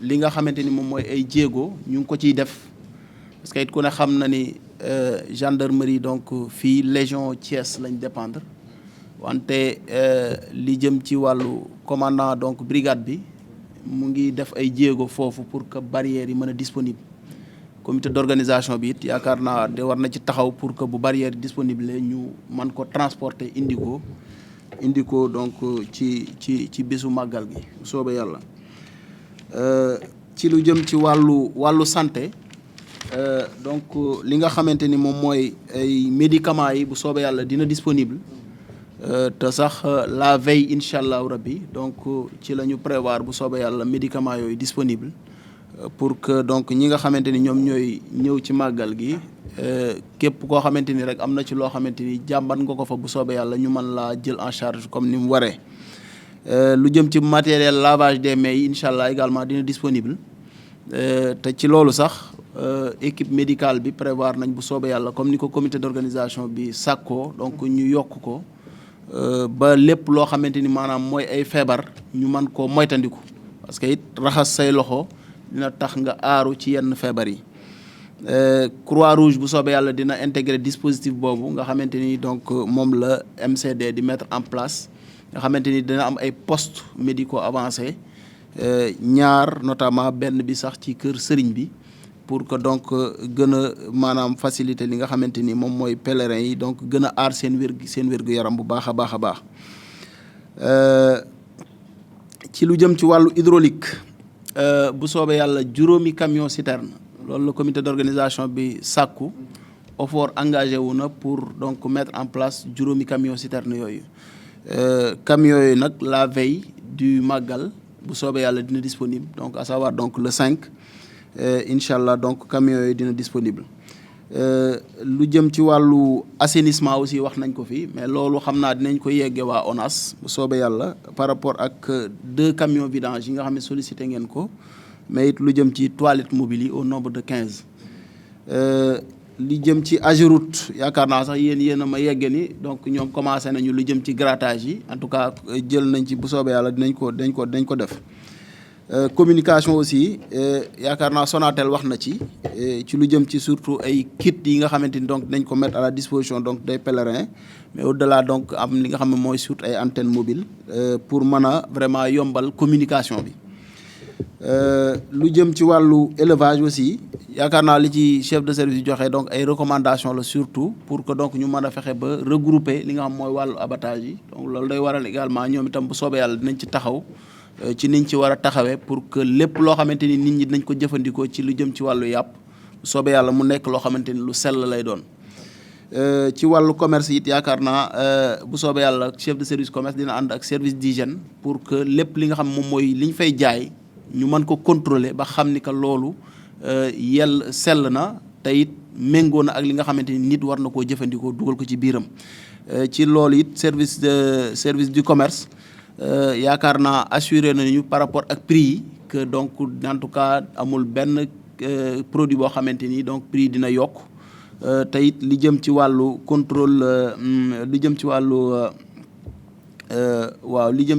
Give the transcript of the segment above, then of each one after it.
li nga xamante ni moom mooy ay jéego ñu ngi ko ciy def parce que it ku ne xam na ni gendarmerie donc fii légion Thiès lañ dépendre wante li jëm ci wàllu commandant donc brigade bi mu ngi def ay jéego foofu pour que barrières yi mën a disponible comité d'organisation bi it yaakaar naa de war na ci taxaw pour que bu barrière disponible ñu mën ko transporter indi ko donc ci bésu màggal gi soobee yàlla. ci lu jëm ci wàllu santé donc li nga xamante ni moom mooy ay médicaments yi bu soobee yàlla dina disponible te sax la veille incha allahu rabbi donc ci la ñu prévoir bu soobee yàlla médicaments yooyu disponible pour que donc ñi nga xamante ni ñoom ñooy ñëw ci màggal gi képp koo xamante ni rek am na ci loo xamante ni jàmbat nga ko fa bu soobee yàlla ñu mën laa jël en charge comme ni mu waree. lu jëm ci matériel lavage des mains yi incha allah également dina disponible te ci loolu sax équipe médicale bi prévoir nañ bu soobee yàlla comme ni ko comité d'organisation bi sàkkoo donc ñu yokk ko ba lépp loo xamante ni maanaam mooy ay feebar ñu mën koo moytandiku parce que it raxas say loxo dina tax nga aaru ci yenn feebar yi. Croix-Rouge bu soobee yàlla dina intégrer dispositif boobu nga xamante ni donc moom la MCD di mettre en place. nga xamante ni dina am ay postes médicaux avancés ñaar notamment benn bi sax ci kër sëriñ bi pour que donc gën a maanaam faciliter li nga xamante ni moom mooy pèlerins yi donc gën a aar seen wérgu yaram bu baax a baax a baax. ci lu jëm ci wàllu hydraulique bu soobee yàlla juróomi camion citerne loolu la comité d'organisation bi sàkku OFOR engagé wu na pour donc mettre en place juróomi camion citerne yooyu. Camions yooyu nag la veille du màggal bu soobee yàlla dina disponible donc à savoir donc le 5 incha allah donc camions yooyu dina disponible. lu jëm ci wàllu assainissement aussi wax nañ ko fi mais loolu xam naa dinañ ko yegge waa ONAS bu soobee yàlla par rapport ak 2 camions vidange yi nga xam ne sollicité ngeen ko mais it lu jëm ci toilettes mobiles yi au nombre de 15. li jëm ci Ageroute yaakaar naa sax yéen a ma yegge ni donc ñoom commencé nañu lu jëm ci grattage yi en tout cas jël nañ ci bu soobee yàlla dañ ko def. Communication aussi yaakaar naa Sonatel wax na ci lu jëm ci surtout ay kits yi nga xamante ni donc dañ ko mettre à la disposition donc des pèlerins mais au-delà donc am li nga xam ne mooy surtout ay antennes mobiles pour mën a vraiment yombal communication bi. lu jëm ci wàllu élevage aussi yaakaar naa li ci chef de service yi joxe donc ay recommandations la surtout pour que donc ñu mën a fexe ba regrouper li nga xam mooy wàllu abattage yi donc loolu day waral également ñoom itam bu soobee yàlla dinañ ci taxaw ci niñ ci war a taxawee pour que lépp loo xamante ni nit ñi dinañ ko jëfandikoo ci lu jëm ci wàllu yàpp bu soobee yàlla mu nekk loo xamante ni lu sell lay doon. ci wàllu commerce it yaakaar naa bu soobee yàlla chef de service commerce dina ànd ak service d'hygiène pour que lépp li nga xam moom mooy li ñu fay jaay ñu mën ko contrôler ba xam ni que loolu sell na te it méngoo na ak li nga xamante ni nit war na koo jëfandikoo dugal ko ci biiram. ci loolu it service du commerce yaakaar naa assuré nañu par rapport ak prix yi que donc en tout cas amul benn produit boo xamante ni donc prix dina yokk te it li jëm ci wàllu contrôle li jëm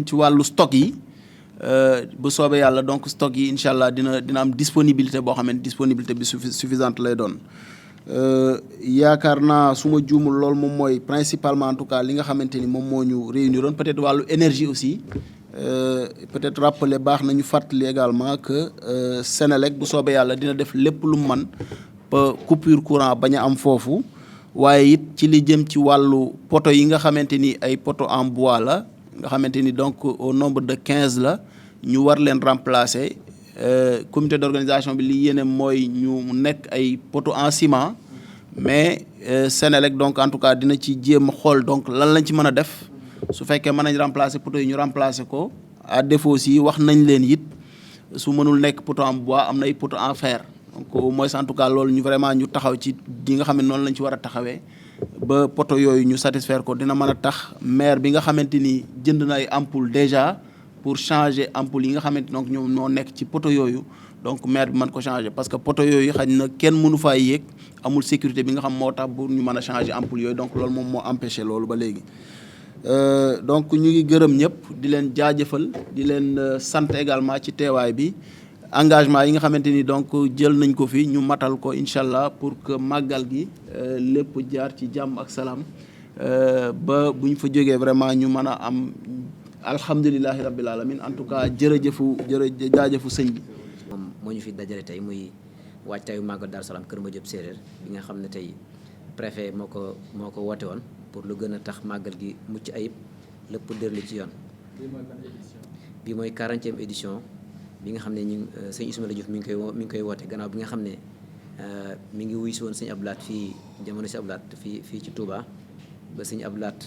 ci wàllu stock yi. bu soobee yàlla donc stock yi incha allah dina am disponibilité boo xam ne disponibilité bi suffisante lay doon yaakaar naa su ma juumul loolu moom mooy principalement en tout cas li nga xamante ni moom moo ñu réuniroon peut-être wàllu énergie aussi peut-être rappeler baax nañu fàttali également que Sénélec bu soobee yàlla dina def lépp lu man ba coupure courant bañ a am foofu waaye it ci li jëm ci wàllu poto yi nga xamante ni ay poto en bois la nga xamante ni donc au nombre de 15 la ñu war leen remplacer comité d'organisation bi li yéene mooy ñu nekk ay poteaux en ciment mais Sénélec donc en tout cas dina ci jéem a xool donc lan lañ ci mën a def su fekkee mën nañ remplacer poteaux yi ñu remplacer ko à défaut aussi wax nañ leen it su mënul nekk poteau en bois am na ay poteaux en fer donc au moins en tout cas loolu ñu vraiment ñu taxaw ci di nga xam ne noonu lañ ci war a taxawee ba poteaux yooyu ñu satisfaire ko dina mën a tax maire bi nga xamante ni jënd na ay ampoule déjà pour changer ampoule yi nga xamante donc ñoom ñoo nekk ci poteaux yooyu donc maire bi mën ko changer parce que poteaux yooyu xañ na kenn mënu faa yéeg amul sécurité bi nga xam moo tax pour ñu mën a changer ampoule yooyu donc loolu moom moo empêché loolu ba léegi donc ñu ngi gërëm ñëpp di leen jaajëfal di leen sant également ci teewaay bi engagement yi nga xamante ni donc jël nañ ko fi ñu matal ko incha allah pour que màggal gi lépp jaar ci jàmm ak salaam ba bu ñu fa jógee vraiment ñu mën a am alhamdulilahi rabbil alamin en tout cas jaajëfu sëñ bi. moom moo ñu fi dajale tey muy waajtaayu màggal Daaru Salaam Kër Madiop Séeréer bi nga xam ne tey préfet moo ko woote woon pour lu gën a tax màggal gi mucc ayib lépp dërli ci yoon. bi mooy 40e édition bi nga xam ne ñu sëñ Ismaïla Diouf mi ngi koy woote gannaaw bi nga xam ne mi ngi wuy si woon sëñ Abdou Lahad fii jamono si Abdou Lahad fii ci Touba ba sëñ Abdou Lahad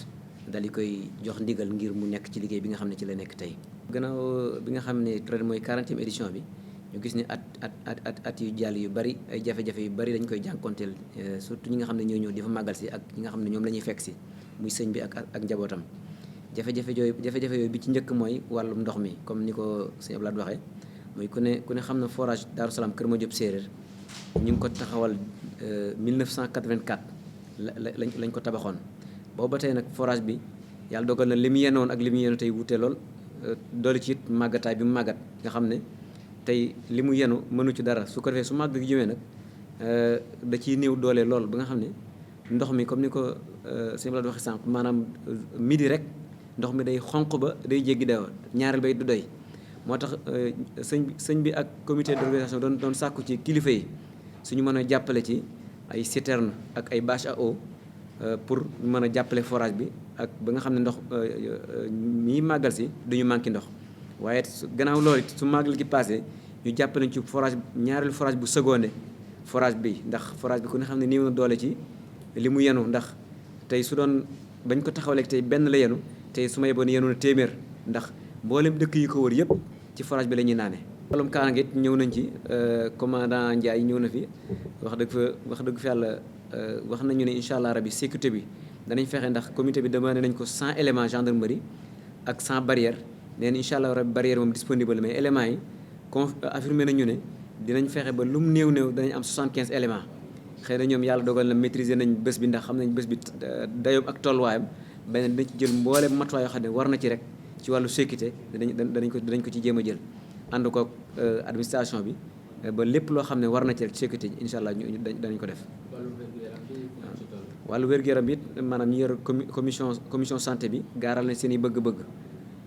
dal di koy jox ndigal ngir mu nekk ci liggéey bi nga xam ne ci la nekk tey. gannaaw bi nga xam ne ren mooy 40e édition bi ñu gis ne at yu jàll yu bari ay jafe-jafe yu bari dañ koy jànkonteel surtout ñi nga xam ne ñoo ñëw di fa màggal si ak ñi nga xam ne ñoom la ñuy fekk si muy sëñ bi ak njabootam. jafe-jafe yooyu bi ci njëkk mooy wàllum ndox mi comme ni ko sëñ Abdou Lahad waxee mooy ku ne xam na forage Daaru Salaam Kër Madiop Séeréer ñu ngi ko taxawal 1984 lañ ko tabaxoon. boobu ba tey nag forage bi yàlla dogal na li mu yenoon ak li mu yenu tey wute lool doole ci it màggataay bi mu màggat nga xam ne tey li mu yenu mënu ci dara su ko defee su màgg gi jëmee nag da ciy néew doole lool ba nga xam ne ndox mi comme ni ko sëñ Abdou Lahad waxee sànq maanaam midi rek ndox mi day xonq ba day jéggi dayoo ñaareel bay du doy. moo tax sëñ bi ak comité d'organisation doon sàkku ci kilifa yi suñu mën a jàppale ci ay citerne ak ay bâche à eau pour mën a jàppale forage bi ak ba nga xam ne ndox mii màggal si duñu manqué ndox. waaye gannaaw loolu su màggal gi passé ñu jàppale ci forage ñaareelu forage bu seconde forage bi ndax forage bi ku ne xam ne néew na doole ci li mu yenu ndax tey su doon bañ ko taxawalee tey benn la yenu tey su ma yeboon yenu na téeméer ndax mboolem dëkk yi ko wër yëpp ci forage bi la ñuy naane. wàllum kaaraange it ñëw nañ ci commandant Ndiaye ñëw na fi wax dëgg fa yàlla wax nañu ne incha allah rabi sécurité bi danañ fexe ndax comité bi demandé nañ ko 100 éléments gendarmerie ak 100 barrières nee na incha allah rabi barrière moom disponible mais éléments yi affirmé nañu ne dinañ fexe ba lu mu néew danañ am 75 éléments. xëy na ñoom yàlla dogal na maîtriser nañ bés bi ndax xam nañ bés bi dayoom ak tolluwaayam beneen dañ ci jël mboolem matuwaay yoo xam ne war na ci rek ci wàllu sécurité danañ ko ci jéem a jël ànd ko administration bi ba lépp loo xam ne war na ci rek sécurité incha allah danañ ko def. wàllu wér-gu-yaram it maanaam ñu yor commission santé bi gaaral na seen i bëgg-bëgg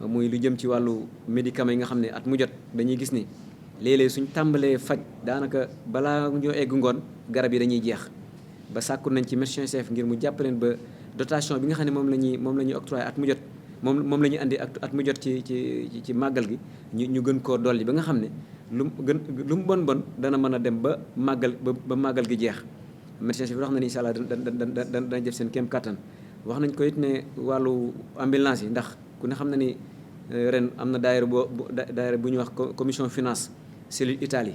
muy lu jëm ci wàllu médicaments yi nga xam ne at mu jot dañuy gis ni léeg-léeg suñ tàmbalee faj daanaka balaa ñoo egg ngoon garab yi dañuy jeex ba sàkku nañ ci médecin chef ngir mu jàppaleen ba dotation bi nga xam ne moom la ñuy octroyé at mu jot moom la ñuy andi at mu jot ci màggal gi ñu gën koo dolli ba nga xam ne lu mu bon dana mën a dem ba màggal gi jeex. médecin chef bi wax na ni incha allah dana def seen kéem kattan wax nañ ko it ne wàllu ambulance yi ndax ku ne xam na ni ren am na daayira bu ñuy wax commission finance cellule Italie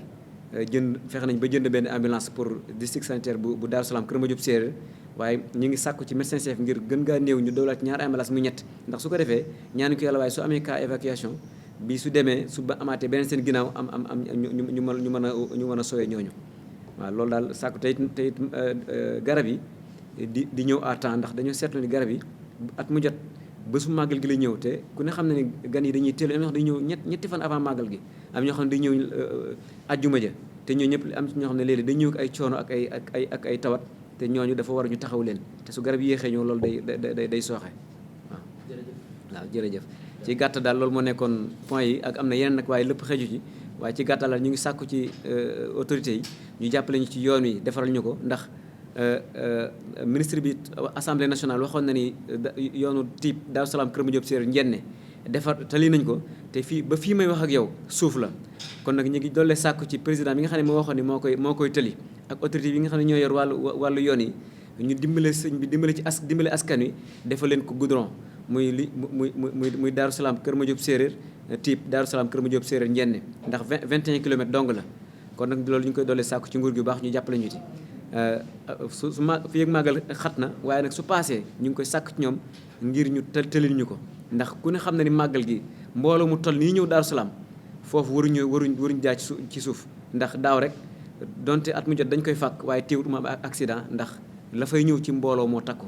fexe nañ ba jënd benn ambulance pour district sanitaire bu Daaru Salaam Kër Madiop Séeréer waaye ñu ngi sàkku ci médecin chef ngir gën gaa néew ñu doolaat ñaari ambulance mu ñett ndax su ko defee ñaanu ko yàlla waaye su amee cas évacuation bi su demee su ba amaatee beneen seen ginnaaw am ñu mën a sowee ñooñu. waaw loolu daal sàkku tey it garab yi di ñëw à temps ndax dañoo seetlu ni garab yi at mu jot bésu màggal gi la ñëw te ku ne xam ne ni gan yi dañuy teel am ñoo xam ne dañuy ñëw ñetti fan avant màggal gi am ñoo xam ne dañuy ñëw ajjuma ja te ñoo ñëpp am ñoo xam ne léeg-léeg dañuy ñëw ak ay coono ak ay tawat te ñooñu dafa war ñu taxaw leen te su garab yi yéexee ñëw loolu day sooxe waaw jërëjëf ci gàtt daal loolu moo nekkoon point yi ak am na yeneen nag waaye lépp xeju ci waaye ci gàttal ñu ngi sàkku ci autorités yi ñu jàppale ñu ci yoon wi defaral ñu ko ndax ministre bi assemblée nationale waxoon na ni yoonu tiib Daaru Salaam Kër Madiop Séeréer njenne defar tali nañ ko te fii may wax ak yow suuf la kon nag ñu ngi doole sàkku ci président bi nga xam ne moo waxoon ni moo koy tëli ak autorité bi nga xam ne ñoo yor wàllu yoon yi ñu dimbale sëñ bi dimbale askan wi defal leen ko goudron muy Daaru Salaam Kër Madiop Séeréer tiib Daaru Salaam Kër Madiop Séeréer njenne ndax 21 kilomètres dong la kon nag loolu ñu ngi koy doole sàkku ci nguur gi baax ñu jàppale ñu ci fii ak màggal xat na waaye nag su paasee ñu ngi koy sàkk ci ñoom ngir ñu tëlil ñu ko ndax ku ne xam na ni màggal gi mbooloo mu toll nii ñëw Daaru Salaam foofu waruñ jaar ci suuf ndax daaw rek donte at mu jot dañ koy fàkk waaye teewut mu am accident ndax la fay ñëw ci mbooloo moo takku